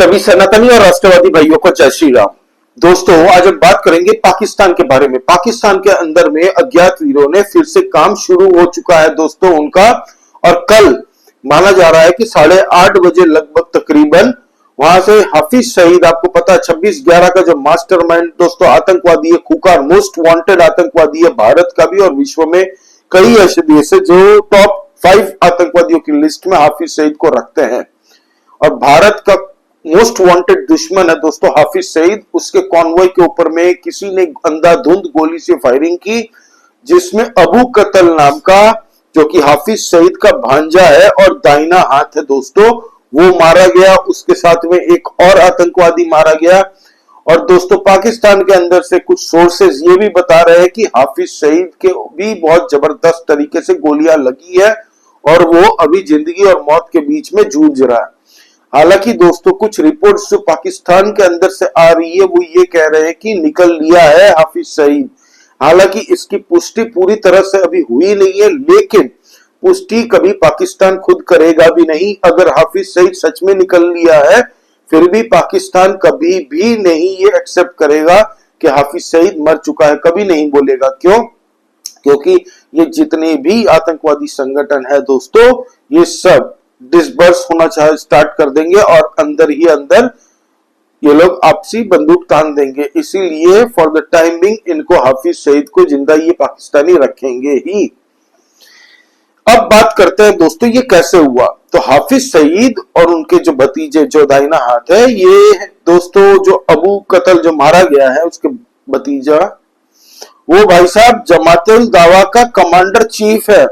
सभी सनातनी और राष्ट्रवादी भाइयों को जय श्री राम। दोस्तों, आज हम बात करेंगे पाकिस्तान के बारे में। पाकिस्तान के अंदर में अज्ञात वीरों ने फिर से काम शुरू हो चुका है दोस्तों उनका, और कल माना जा रहा है कि 8:30 बजे लगभग तकरीबन वहां से हाफिज सईद, आपको पता है 26/11 का जो मास्टरमाइंड दोस्तों आतंकवादी है, खूंखार मोस्ट वांटेड आतंकवादी है भारत का भी और विश्व में कई ऐसे देश है जो टॉप 5 आतंकवादियों की लिस्ट में हाफिज सईद को रखते हैं। और भारत का मोस्ट वांटेड दुश्मन है दोस्तों हाफिज सईद। उसके कॉन्वॉय के ऊपर में किसी ने अंधाधुंध गोली से फायरिंग की, जिसमें अबू कतल नाम का, जो कि हाफिज सईद का भांजा है और दाहिना हाथ है दोस्तों, वो मारा गया। उसके साथ में एक और आतंकवादी मारा गया। और दोस्तों पाकिस्तान के अंदर से कुछ सोर्सेज ये भी बता रहे हैं कि हाफिज सईद के भी बहुत जबरदस्त तरीके से गोलियां लगी है और वो अभी जिंदगी और मौत के बीच में जूझ रहा है। हालांकि दोस्तों कुछ रिपोर्ट्स जो पाकिस्तान के अंदर से आ रही है वो ये कह रहे हैं कि निकल लिया है हाफिज सईद। हालांकि इसकी पुष्टि पूरी तरह से अभी हुई नहीं है, लेकिन पुष्टि कभी पाकिस्तान खुद करेगा भी नहीं। अगर हाफिज सईद सच में निकल लिया है, फिर भी पाकिस्तान कभी भी नहीं ये एक्सेप्ट करेगा कि हाफिज सईद मर चुका है, कभी नहीं बोलेगा। क्यों? क्योंकि ये जितने भी आतंकवादी संगठन है दोस्तों, ये सब डिसबर्स होना चाहे स्टार्ट कर देंगे और अंदर ही अंदर ये लोग आपसी बंदूक तान देंगे। इसीलिए फॉर द टाइम बिंग इनको हाफिज सईद को जिंदा ये पाकिस्तानी रखेंगे ही। अब बात करते हैं दोस्तों ये कैसे हुआ। तो हाफिज सईद और उनके जो भतीजे जो दाहिना हाथ है, ये दोस्तों जो अबू कतल जो मारा गया है उसके भतीजा, वो भाई साहब जमातुल दावा का कमांडर चीफ है।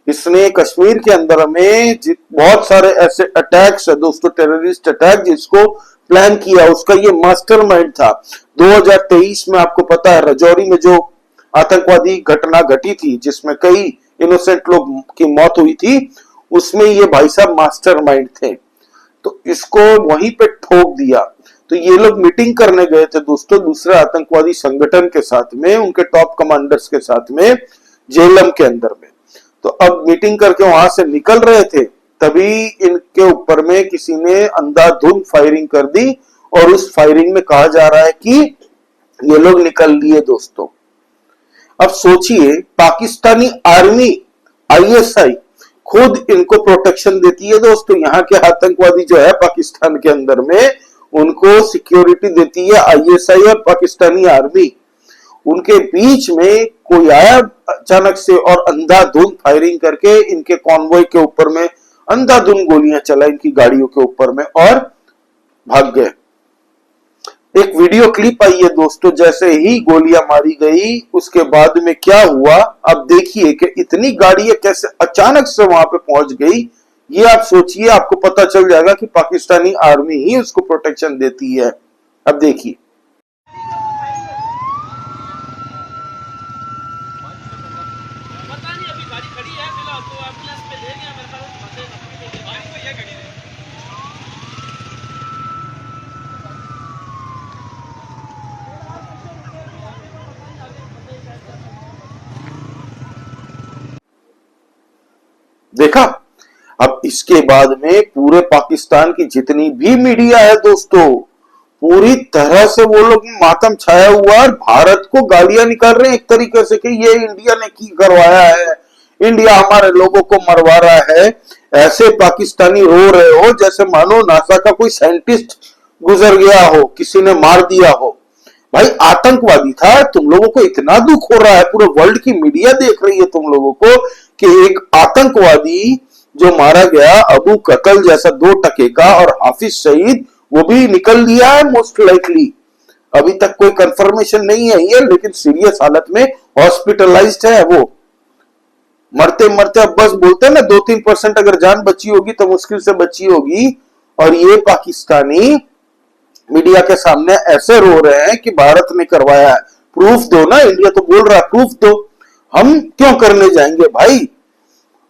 इसने कश्मीर के अंदर में बहुत सारे ऐसे अटैक्स है दोस्तों, टेररिस्ट अटैक जिसको प्लान किया, उसका ये मास्टरमाइंड था। 2023 में आपको पता है रजौरी में जो आतंकवादी घटना घटी थी जिसमें कई इनोसेंट लोग की मौत हुई थी, उसमें ये भाई साहब मास्टरमाइंड थे। तो इसको वहीं पे ठोक दिया। तो ये लोग मीटिंग करने गए थे दोस्तों दूसरे आतंकवादी संगठन के साथ में, उनके टॉप कमांडर्स के साथ में, जेलम के अंदर में। तो अब मीटिंग करके वहां से निकल रहे थे, तभी इनके ऊपर में किसी ने अंधाधुंध फायरिंग कर दी और उस फायरिंग में कहा जा रहा है कि ये लोग निकल लिए दोस्तों। अब सोचिए पाकिस्तानी आर्मी आईएसआई खुद इनको प्रोटेक्शन देती है दोस्तों। यहाँ के आतंकवादी जो है पाकिस्तान के अंदर में, उनको सिक्योरिटी देती है आईएसआई और पाकिस्तानी आर्मी। उनके बीच में कोई आया अचानक से और अंधाधुंध फायरिंग करके इनके कॉन्वॉय के ऊपर में अंधाधुंध गोलियां चला इनकी गाड़ियों के ऊपर में और भाग गए। एक वीडियो क्लिप आई है दोस्तों, जैसे ही गोलियां मारी गई उसके बाद में क्या हुआ अब देखिए कि इतनी गाड़ियां कैसे अचानक से वहां पे पहुंच गई। ये आप सोचिए, आपको पता चल जाएगा कि पाकिस्तानी आर्मी ही उसको प्रोटेक्शन देती है। अब देखिए देखा। अब इसके बाद में पूरे पाकिस्तान की जितनी भी मीडिया है दोस्तों, पूरी तरह से वो लोग मातम छाया हुआ और भारत को गालियां निकाल रहे हैं एक तरीके से कि ये इंडिया ने की करवाया है, इंडिया हमारे लोगों को मरवा रहा है। ऐसे पाकिस्तानी रो रहे हो जैसे मानो नासा का कोई साइंटिस्ट गुजर गया हो, किसी ने मार दिया हो। भाई आतंकवादी था, तुम लोगों को इतना दुख हो रहा है, पूरे वर्ल्ड की मीडिया देख रही है तुम लोगों को कि एक आतंकवादी जो मारा गया अबू कतल जैसा 2 टके का, और हाफिज सईद वो भी निकल लिया है मोस्ट लाइकली। अभी तक कोई कंफर्मेशन नहीं है ये, लेकिन सीरियस हालत में हॉस्पिटलाइज्ड है वो। मरते मरते अब बस बोलते हैं ना 2-3% अगर जान बची होगी तो मुश्किल से बची होगी। और ये पाकिस्तानी मीडिया के सामने ऐसे रो रहे हैं कि भारत ने करवाया है। प्रूफ दो ना, इंडिया तो बोल रहा है प्रूफ दो। हम क्यों करने जाएंगे भाई?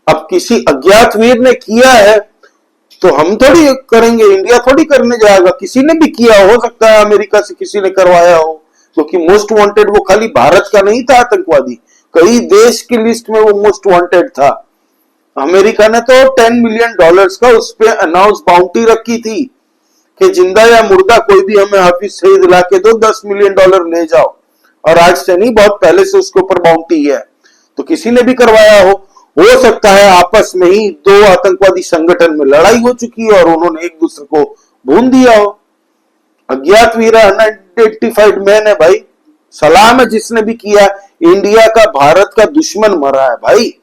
अब किसी अज्ञात वीर ने किया है तो हम थोड़ी करेंगे, इंडिया थोड़ी करने जाएगा। किसी ने भी किया, हो सकता है अमेरिका से किसी ने करवाया हो, क्योंकि मोस्ट वांटेड वो खाली भारत का नहीं था आतंकवादी, कई देश की लिस्ट में वो मोस्ट वांटेड था। अमेरिका ने तो $10 मिलियन का उस पे अनाउंस बाउंटी रखी थी कि जिंदा या मुर्दा कोई भी हमें हाफिज सईद ला के दो, $10 मिलियन ले जाओ। और आज से नहीं, बहुत पहले से उसके ऊपर बाउंटी है। तो किसी ने भी करवाया हो सकता है आपस में ही दो आतंकवादी संगठन में लड़ाई हो चुकी है और उन्होंने एक दूसरे को भून दिया हो। अज्ञात वीरा अनआइडेंटिफाइड मैन है भाई, सलाम है जिसने भी किया। इंडिया का, भारत का दुश्मन मरा है भाई,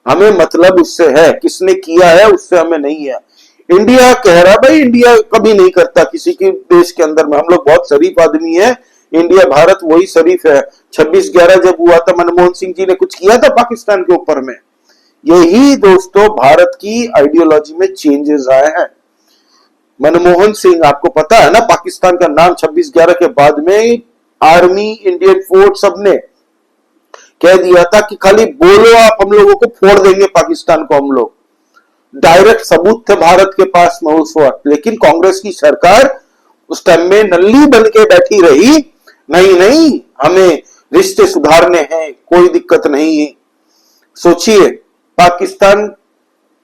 हमें मतलब उससे है, किसने किया है उससे हमें नहीं है। इंडिया कह रहा भाई, इंडिया कभी नहीं करता किसी के देश के अंदर में, हम लोग बहुत शरीफ आदमी है, इंडिया भारत वही शरीफ है। 26/11 जब हुआ था, मनमोहन सिंह जी ने कुछ किया था पाकिस्तान के ऊपर में? यही दोस्तों भारत की आइडियोलॉजी में चेंजेस आए हैं। मनमोहन सिंह, आपको पता है ना, पाकिस्तान का नाम 26/11 के बाद में आर्मी, इंडियन फोर्स सबने कह दिया था कि खाली बोलो आप, हम लोगों को फोड़ देंगे पाकिस्तान को हम लोग। डायरेक्ट सबूत थे भारत के पास में उस वक्त, लेकिन कांग्रेस की सरकार उस टाइम में नल्ली बन के बैठी रही। नहीं नहीं, हमें रिश्ते सुधारने हैं, कोई दिक्कत नहीं है। सोचिए, पाकिस्तान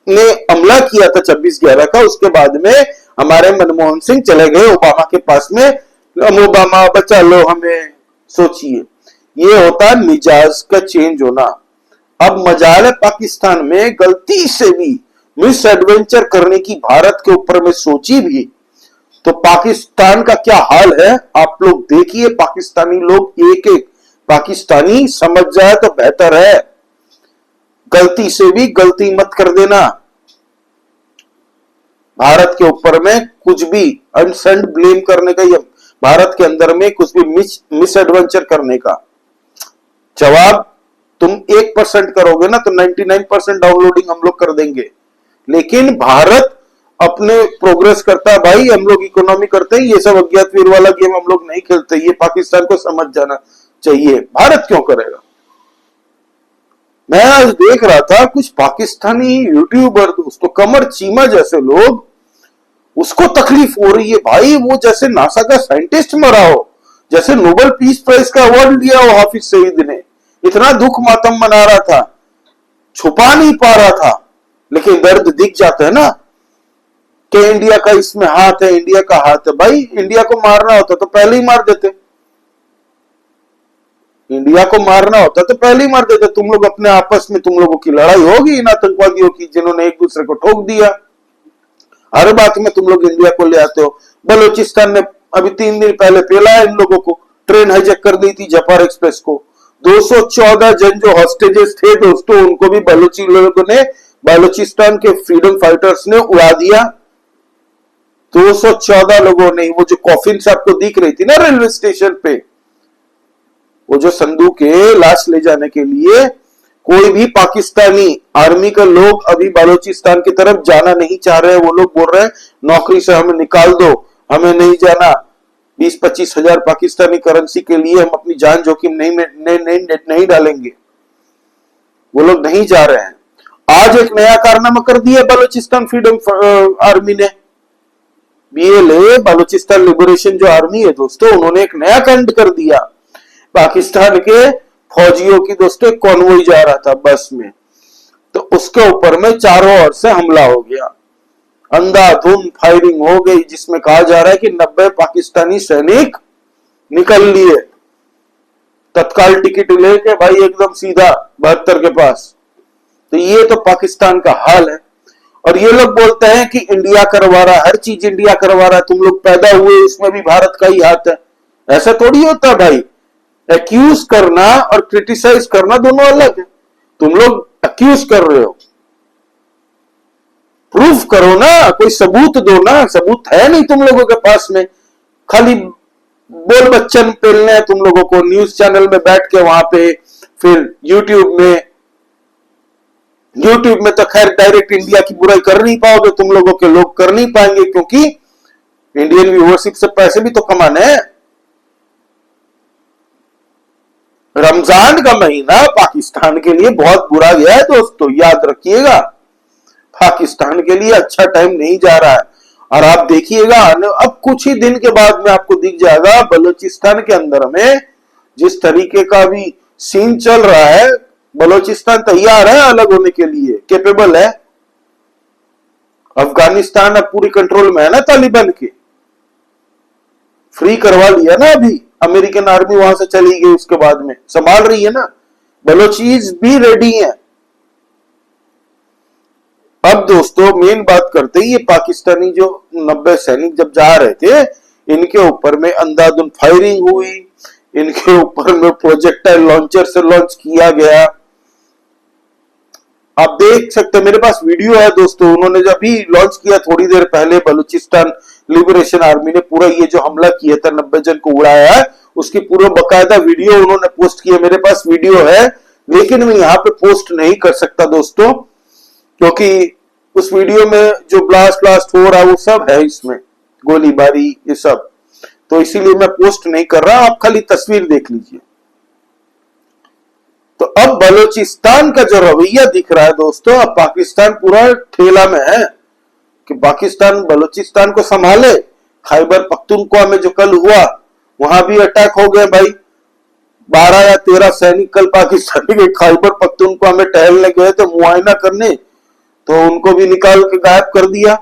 ने हमला किया था 26/11 का, उसके बाद में हमारे मनमोहन सिंह चले गए ओबामा के पास में, ओबामा बचा लो हमें। सोचिए, ये होता है मिजाज का चेंज होना। अब मजाल है पाकिस्तान में गलती से भी मिस एडवेंचर करने की भारत के ऊपर में सोची भी तो पाकिस्तान का क्या हाल है आप लोग देखिए। पाकिस्तानी लोग एक एक पाकिस्तानी समझ जाए तो बेहतर है, गलती से भी गलती मत कर देना। भारत के ऊपर में कुछ भी अनसंड ब्लेम करने का, या भारत के अंदर में कुछ भी मिस एडवेंचर करने का जवाब तुम 1% करोगे ना तो 99% डाउनलोडिंग हम लोग कर देंगे। लेकिन भारत अपने प्रोग्रेस करता है भाई, हम लोग इकोनॉमी करते हैं, ये सब अज्ञात वीर वाला गेम हम लोग नहीं खेलते। ये पाकिस्तान को समझ जाना चाहिए। भारत क्यों करेगा? मैं आज देख रहा था कुछ पाकिस्तानी यूट्यूबर दोस्तों, कमर चीमा जैसे लोग, उसको तकलीफ हो रही है भाई, वो जैसे नासा का साइंटिस्ट मरा हो, जैसे नोबेल पीस प्राइज का अवार्ड लिया हो हाफिज सईद ने। इतना दुख मातम मना रहा था, छुपा नहीं पा रहा था, लेकिन दर्द दिख जाता है ना कि इंडिया का इसमें हाथ है, इंडिया का हाथ है। भाई इंडिया को मारना होता तो पहले ही मार देते, इंडिया को मारना होता तो पहले ही मार देते। तुम लोग अपने आपस में, तुम लोगों की लड़ाई होगी इन आतंकवादियों की जिन्होंने एक दूसरे को ठोक दिया। हर बात में तुम लोग इंडिया को ले आते हो। बलूचिस्तान ने अभी 3 दिन पहले पेला है इन लोगों को, ट्रेन हाईजैक कर दी थी जफार एक्सप्रेस को। 214 जन जो हॉस्टेजेस थे दोस्तों, उनको भी बलूची लोगों ने, बलूचिस्तान के फ्रीडम फाइटर्स ने उड़ा दिया। 214 लोगों ने, वो जो कॉफिन से आपको दिख रही थी ना रेलवे स्टेशन पे, वो जो संदूक है लाश ले जाने के लिए, कोई भी पाकिस्तानी आर्मी का लोग अभी बलूचिस्तान की तरफ जाना नहीं चाह रहे हैं। वो लोग बोल रहे हैं नौकरी से हमें निकाल दो, हमें नहीं जाना। 20-25 हजार पाकिस्तानी करेंसी के लिए हम अपनी जान जोखिम नहीं डालेंगे। वो लोग नहीं जा रहे हैं। आज एक नया कारनामा कर दिया बलूचिस्तान फ्रीडम आर्मी ने, BLA बलूचिस्तान लिबरेशन जो आर्मी है दोस्तों, उन्होंने एक नया कांड कर दिया। पाकिस्तान के फौजियों की दोस्तों कॉन्वॉय जा रहा था बस में, तो उसके ऊपर में चारों ओर से हमला हो गया, अंधाधुंध फायरिंग हो गई, जिसमें कहा जा रहा है कि 90 पाकिस्तानी सैनिक निकल लिए तत्काल टिकट लेके भाई एकदम सीधा 72 के पास। तो ये तो पाकिस्तान का हाल है। और ये लोग बोलते हैं कि इंडिया करवा रहा, हर चीज इंडिया करवा रहा, तुम लोग पैदा हुए उसमें भी भारत का ही हाथ है। ऐसा थोड़ी होता भाई, एक्यूज करना और क्रिटिसाइज करना दोनों अलग है। तुम लोग एक्यूज कर रहे हो, प्रूफ करो ना, कोई सबूत दो ना। सबूत है नहीं तुम लोगों के पास में, खाली बोल बच्चन पेलने हैं तुम लोगों को न्यूज चैनल में बैठ के वहां पे, फिर यूट्यूब में तो खैर डायरेक्ट इंडिया की बुराई कर नहीं पाओगे तुम लोगों के लोग, कर नहीं पाएंगे, क्योंकि इंडियन व्यूअरशिप से पैसे भी तो कमाने हैं। रमजान का महीना पाकिस्तान के लिए बहुत बुरा गया है दोस्तों, याद रखिएगा। पाकिस्तान के लिए अच्छा टाइम नहीं जा रहा है। और आप देखिएगा अब कुछ ही दिन के बाद में आपको दिख जाएगा बलूचिस्तान के अंदर में जिस तरीके का भी सीन चल रहा है, बलूचिस्तान तैयार है अलग होने के लिए, कैपेबल है। अफगानिस्तान अब पूरी कंट्रोल में है ना तालिबान के, फ्री करवा लिया ना, अभी अमेरिकन आर्मी वहां से चली गई, उसके बाद में संभाल रही है ना, बलोचीज भी रेडी है। अब दोस्तों मेन बात करते हैं, ये पाकिस्तानी जो 90 सैनिक जब जा रहे थे, इनके ऊपर में अंधाधुंध फायरिंग हुई, इनके ऊपर में प्रोजेक्टाइल लॉन्चर से लॉन्च किया गया। आप देख सकते हैं, मेरे पास वीडियो है दोस्तों, उन्होंने जब भी लॉन्च किया थोड़ी देर पहले, बलूचिस्तान लिबरेशन आर्मी ने पूरा ये जो हमला किया था, 90 जन को उड़ाया है, उसकी पूरा बकायदा वीडियो उन्होंने पोस्ट किया। मेरे पास वीडियो है, लेकिन मैं यहाँ पे पोस्ट नहीं कर सकता दोस्तों, क्योंकि उस वीडियो में जो ब्लास्ट हो रहा है वो सब है इसमें, गोलीबारी ये सब, तो इसीलिए मैं पोस्ट नहीं कर रहा, आप खाली तस्वीर देख लीजिए। तो अब बलूचिस्तान का जो रवैया दिख रहा है दोस्तों, अब पाकिस्तान पूरा ठेला में है कि पाकिस्तान बलूचिस्तान को संभाले। खैबर पख्तूनख्वा में जो कल हुआ, वहां भी अटैक हो गए भाई, 12 या 13 सैनिक कल पाकिस्तानी के खैबर पख्तूनख्वा में टहलने गए थे, मुआयना करने, तो उनको भी निकाल के गायब कर दिया।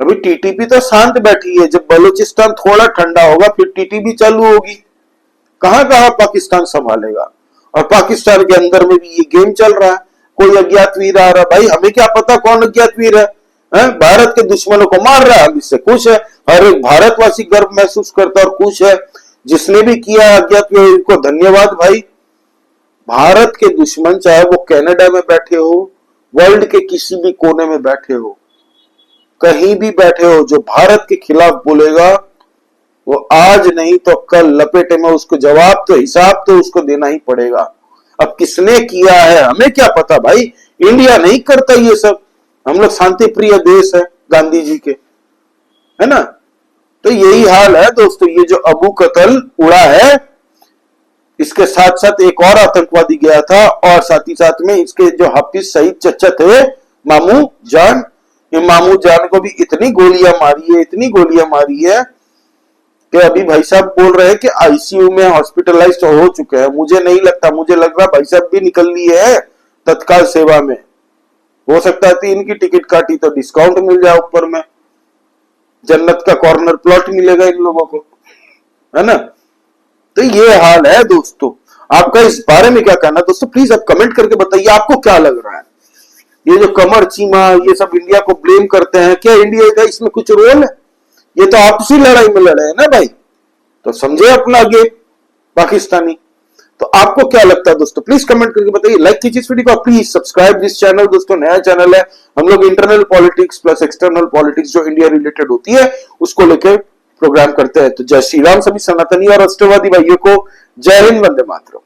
अभी टीटीपी तो शांत बैठी है, जब बलूचिस्तान थोड़ा ठंडा होगा फिर टीटीपी चालू होगी। कहां कहां पाकिस्तान संभालेगा, और पाकिस्तान के अंदर में भी ये गेम चल रहा है, कोई अज्ञात वीर आ रहा, भाई हमें क्या पता कौन अज्ञात वीर है? भारत के दुश्मनों को मार रहा है, हम इससे खुश है, हर एक भारतवासी गर्व महसूस करता और खुश है। जिसने भी किया अज्ञात वीर को धन्यवाद भाई। भारत के दुश्मन चाहे वो कनाडा में बैठे हो, वर्ल्ड के किसी भी कोने में बैठे हो, कहीं भी बैठे हो, जो भारत के खिलाफ बोलेगा वो आज नहीं तो कल लपेटे में उसको जवाब तो हिसाब तो उसको देना ही पड़ेगा। अब किसने किया है हमें क्या पता भाई, इंडिया नहीं करता ये सब, हम लोग शांति प्रिय देश है गांधी जी के, है ना। तो यही हाल है दोस्तों, ये जो अबू कतल उड़ा है, इसके साथ साथ एक और आतंकवादी गया था, और साथ ही साथ में इसके जो हाफिज सईद चचा थे, मामू जान, ये मामू जान को भी इतनी गोलियां मारी है, इतनी गोलियां मारी है कि अभी भाई साहब बोल रहे हैं कि आईसीयू में हॉस्पिटलाइज्ड हो चुके हैं। मुझे नहीं लगता, मुझे लग रहा भाई साहब भी निकल लिए है तत्काल सेवा में। हो सकता है इनकी टिकट काटी तो डिस्काउंट मिल जाए, ऊपर में जन्नत का कॉर्नर प्लॉट मिलेगा इन लोगों को, है ना। तो ये हाल है दोस्तों। आपका इस बारे में क्या कहना दोस्तों, प्लीज आप कमेंट करके बताइए, आपको क्या लग रहा है। ये जो कमर चीमा ये सब इंडिया को ब्लेम करते हैं, क्या इंडिया का इसमें कुछ रोल है? ये तो आपसी लड़ाई में लड़े हैं ना भाई, तो समझे अपना गेम पाकिस्तानी। तो आपको क्या लगता है दोस्तों, प्लीज कमेंट करके बताइए, लाइक कीजिए इस वीडियो को, प्लीज सब्सक्राइब दिस चैनल दोस्तों, नया चैनल है। हम लोग internal politics plus external politics जो इंडिया रिलेटेड होती है उसको लेकर प्रोग्राम करते हैं। तो जय श्री राम सभी सनातनी और राष्ट्रवादी भाइयों को, जय हिंद, वंदे मातरम।